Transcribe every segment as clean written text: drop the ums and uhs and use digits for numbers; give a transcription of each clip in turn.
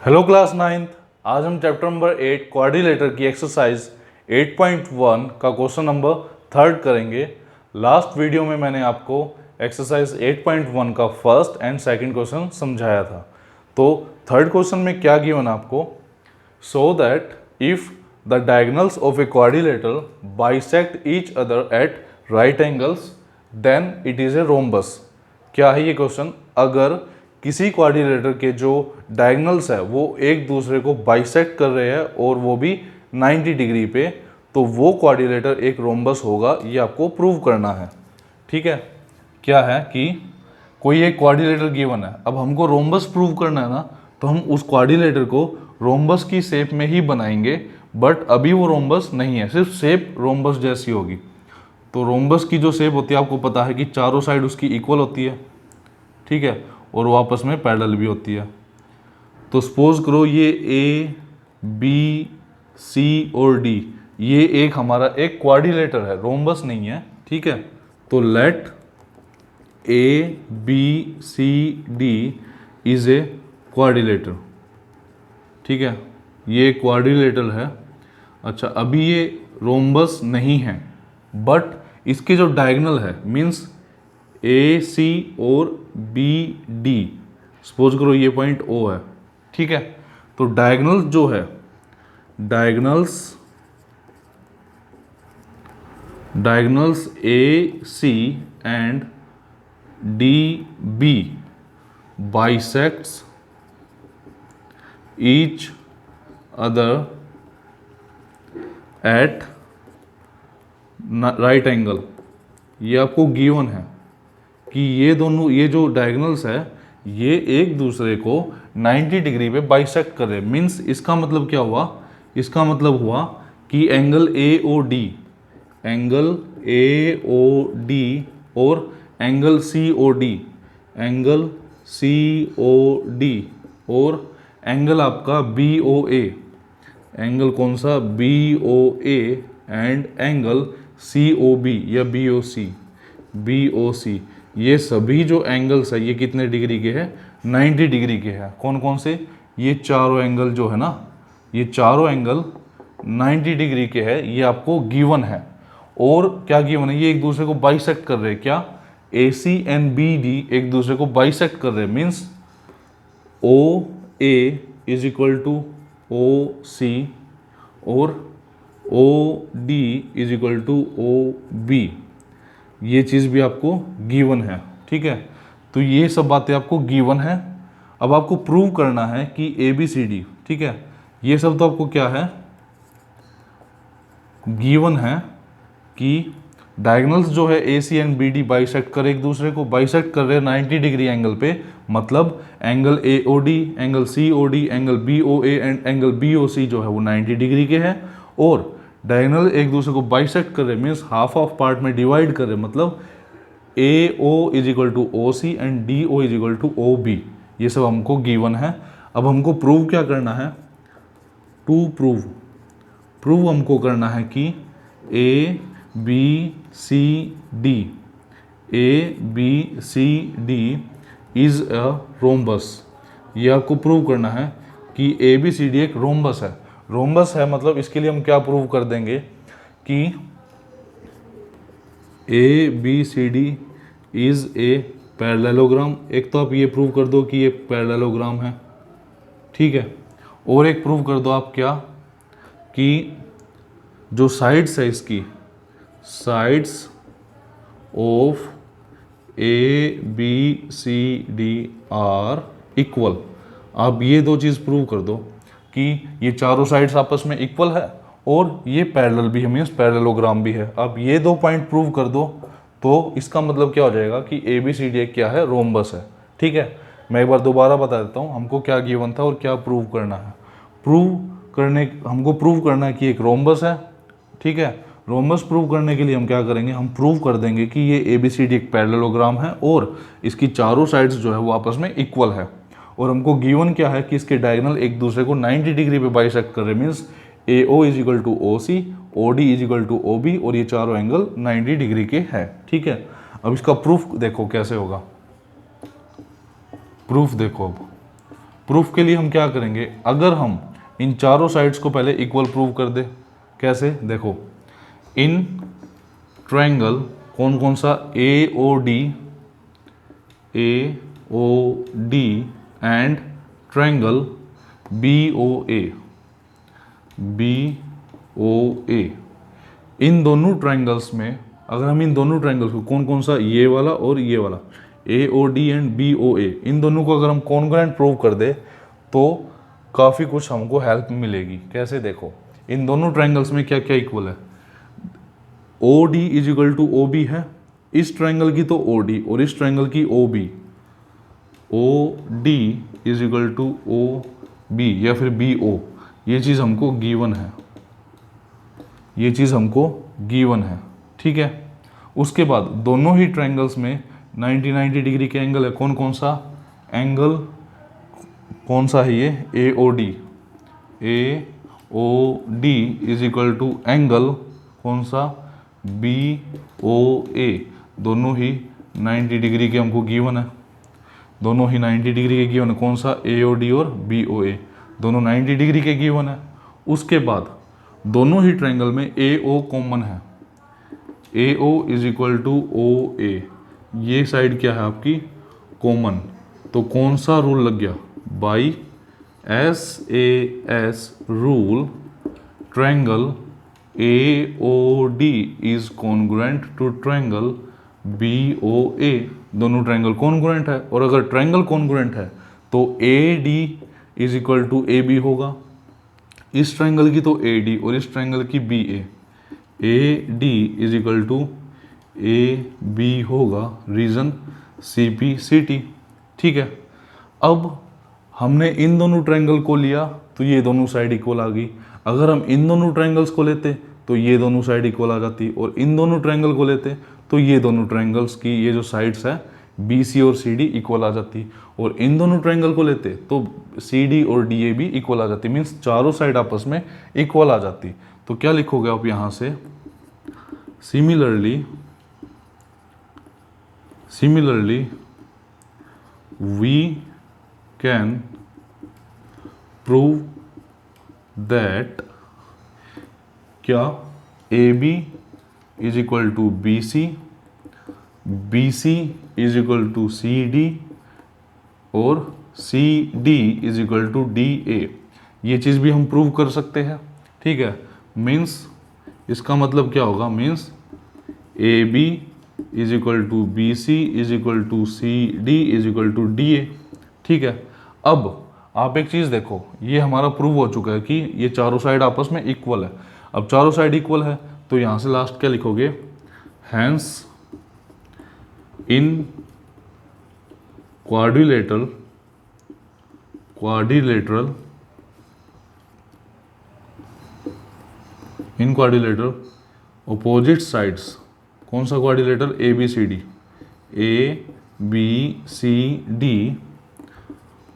Hello class ninth. आज हम chapter number 8 quadrilateral की एक्सरसाइज 8.1 का क्वेश्चन नंबर 3 करेंगे। लास्ट वीडियो में मैंने आपको एक्सरसाइज 8.1 का फर्स्ट एंड सेकंड क्वेश्चन समझाया था। तो थर्ड क्वेश्चन में क्या गिवन आपको, so that if the diagonals of a quadrilateral bisect each other at right angles then it is a rhombus. क्या है ये क्वेश्चन, अगर किसी क्वाड्रिलेटर के जो डायगोनल्स है वो एक दूसरे को बाइसेक्ट कर रहे हैं और वो भी 90 डिग्री पे, तो वो क्वाड्रिलेटर एक रोम्बस होगा। ये आपको प्रूव करना है। ठीक है, क्या है कि कोई एक क्वाड्रिलेटर गिवन है, अब हमको रोम्बस प्रूव करना है ना, तो हम उस क्वाड्रिलेटर को रोम्बस की शेप में ही बनाएंगे। बट अभी वो रोम्बस नहीं है, सिर्फ शेप रोम्बस जैसी होगी। तो रोम्बस की जो शेप होती है आपको पता है कि चारों साइड उसकी इक्वल होती है, ठीक है, और वो आपस में पैरेलल भी होती है। तो सपोज करो ये ए बी सी और डी, ये एक हमारा एक क्वाड्रिलेटर है, रोम्बस नहीं है। ठीक है, तो let A B C D is a quadrilateral. ठीक है, ये क्वाड्रिलेटर है। अच्छा, अभी ये रोम्बस नहीं है, बट इसके जो डायगोनल है मीन्स ए सी और बी डी, सपोज करो ये पॉइंट ओ है। ठीक है, तो डायगोनल्स जो है, diagonals A C and D B bisects each other at right angle. ये आपको गिवन है कि ये दोनों, ये जो डायगोनल्स है ये एक दूसरे को 90 डिग्री पे बाइसेक्ट कर रहे हैं। मीन्स इसका मतलब क्या हुआ, इसका मतलब हुआ कि एंगल ए ओ डी और एंगल सी ओ डी और एंगल आपका बी ओ ए, एंगल कौन सा, B O A and angle C O B या बी ओ सी, ये सभी जो एंगल्स है ये कितने डिग्री के हैं, 90 डिग्री के हैं। कौन कौन से, ये चारों एंगल जो है ना, ये चारों एंगल 90 डिग्री के हैं, ये आपको गिवन है। और क्या गिवन है, ये एक दूसरे को बाइसेक्ट कर रहे हैं। क्या, A C and B D एक दूसरे को बाइसेक्ट कर रहे हैं। Means O A is equal to O C और O D is equal to O B, ये चीज़ भी आपको गिवन है। ठीक है, तो ये सब बातें आपको गिवन है। अब आपको प्रूव करना है कि ए बी सी डी, ठीक है, ये सब तो आपको क्या है, गिवन है कि डायगोनल्स जो है ए C and B D bisect कर एक दूसरे को, बाइसेक्ट कर रहे हैं 90 डिग्री एंगल पे। मतलब angle A O D, angle C O D, angle B O A and angle B O C जो है वो 90 डिग्री के हैं। और डायगोनल एक दूसरे को बाइसेक्ट कर रहे, मीन्स हाफ ऑफ पार्ट में डिवाइड कर रहे, मतलब A O is equal to O C and D O is equal to O B. ये सब हमको गिवन है। अब हमको प्रूव क्या करना है, टू प्रूव हमको करना है कि A B C D is a rhombus. ये आपको प्रूव करना है कि ए बी सी डी एक रोम्बस है। रोम्बस है मतलब इसके लिए हम क्या प्रूव कर देंगे कि A B C D is a parallelogram. एक तो आप ये प्रूव कर दो कि ये पैरेललोग्राम है, ठीक है, और एक प्रूव कर दो आप क्या, कि जो साइड्स है इसकी, sides of A B C D are equal. आप ये दो चीज़ प्रूव कर दो कि ये चारों साइड्स आपस में इक्वल है और ये पैरेलल भी है, मीन्स पैरेललोग्राम भी है। आप ये दो पॉइंट प्रूव कर दो तो इसका मतलब क्या हो जाएगा कि ए बी सी डी क्या है, रोम्बस है। ठीक है, मैं एक बार दोबारा बता देता हूँ हमको क्या गिवन था और क्या प्रूव करना है। हमको प्रूव करना है कि एक रोम्बस है। ठीक है, रोम्बस प्रूव करने के लिए हम क्या करेंगे, हम प्रूव कर देंगे कि ये ए बी सी डी एक पैरेललोग्राम है और इसकी चारों साइड्स जो है वो आपस में इक्वल है। और हमको गिवन क्या है कि इसके डायगोनल एक दूसरे को 90 डिग्री पे बाइसेक्ट कर रहे, means A O is equal to O C, O D is equal to O B, और ये चारों एंगल 90 डिग्री के हैं। ठीक है, अब इसका प्रूफ देखो कैसे होगा। प्रूफ देखो, अब प्रूफ के लिए हम क्या करेंगे, अगर हम इन चारों साइड्स को पहले इक्वल प्रूव कर दे, कैसे, देखो इन ट्रायंगल कौन कौन सा, A O D and triangle B O A, इन दोनों ट्रायंगल्स में अगर हम इन दोनों ट्रायंगल्स को कौन कौन सा, ये वाला और ये वाला, A O D and B O A, इन दोनों को अगर हम कॉन्ग्रुएंट प्रूव कर दे तो काफ़ी कुछ हमको हेल्प मिलेगी। कैसे, देखो इन दोनों ट्रायंगल्स में क्या क्या इक्वल है, O D is equal to O B है, इस ट्रायंगल की तो ओ डी और इस ट्रायंगल की O B, O D is equal to O B या फिर बी ओ, ये चीज़ हमको गिवन है, ये चीज़ हमको गिवन है, ठीक है। उसके बाद दोनों ही ट्रायंगल्स में 90 डिग्री के एंगल है, कौन कौन सा एंगल, कौन सा है ये, A O D is equal to angle कौन सा, बी ओ ए, दोनों ही 90 डिग्री के हमको गिवन है, दोनों ही 90 डिग्री के गिवन है, कौन सा, ए ओ डी और बी ओ ए, दोनों 90 डिग्री के गिवन है। उसके बाद दोनों ही ट्रायंगल में ए ओ कॉमन है, A O is equal to O A, ये साइड क्या है आपकी कॉमन, तो कौन सा रूल लग गया, by SAS rule, triangle A O D is congruent to triangle B O A, दोनों ट्रायंगल कॉन्ग्रुएंट है, और अगर ट्रायंगल कॉन्ग्रुएंट है तो A D is equal to A B होगा, इस ट्रायंगल की तो ए डी और इस ट्रायंगल की B A D is equal to A B होगा, reason C P C T, ठीक है। अब हमने इन दोनों ट्रायंगल को लिया तो ये दोनों साइड इक्वल आ गई, अगर हम इन दोनों ट्रायंगल्स को लेते तो ये दोनों साइड इक्वल आ जाती, और इन दोनों ट्रायंगल को लेते तो ये दोनों ट्रायंगल्स की ये जो साइड्स है बी सी और सी डी इक्वल आ जाती, और इन दोनों ट्रायंगल को लेते तो सी डी और डी ए भी इक्वल आ जाती, मीन्स चारों साइड आपस में इक्वल आ जाती। तो क्या लिखोगे आप यहाँ से, similarly we can prove that क्या, A B is equal to B C is equal to C D और C D is equal to D A, ये चीज़ भी हम प्रूव कर सकते हैं, ठीक है। मीन्स इसका मतलब क्या होगा, means A B is equal to B C is equal to C D is equal to D A, ठीक है। अब आप एक चीज़ देखो, ये हमारा प्रूव हो चुका है कि ये चारों साइड आपस में इक्वल है। अब चारों साइड इक्वल है तो यहाँ से लास्ट क्या लिखोगे, hence in quadrilateral opposite sides, कौन सा quadrilateral, A B C D,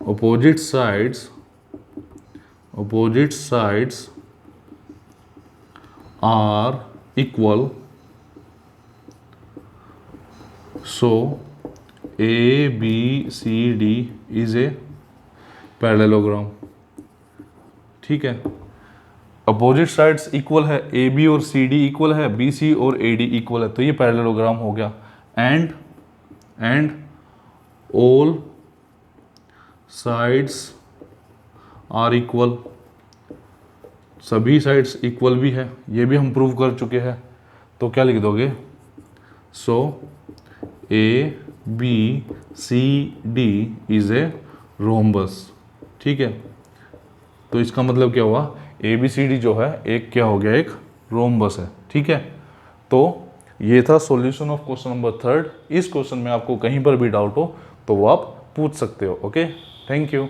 opposite sides are equal, so A B C D is a parallelogram, ठीक है। अपोजिट साइड्स इक्वल है, ए बी और सी डी इक्वल है, B C और A D equal है, तो ये पैरेललोग्राम हो गया। And all sides are equal, सभी साइड्स इक्वल भी है, ये भी हम प्रूव कर चुके हैं। तो क्या लिख दोगे, so A B C D is a rhombus, ठीक है। तो इसका मतलब क्या हुआ, ए बी सी डी जो है एक क्या हो गया, एक रोम्बस है, ठीक है। तो ये था सॉल्यूशन ऑफ क्वेश्चन नंबर 3। इस क्वेश्चन में आपको कहीं पर भी डाउट हो तो वो आप पूछ सकते हो। Okay, thank you.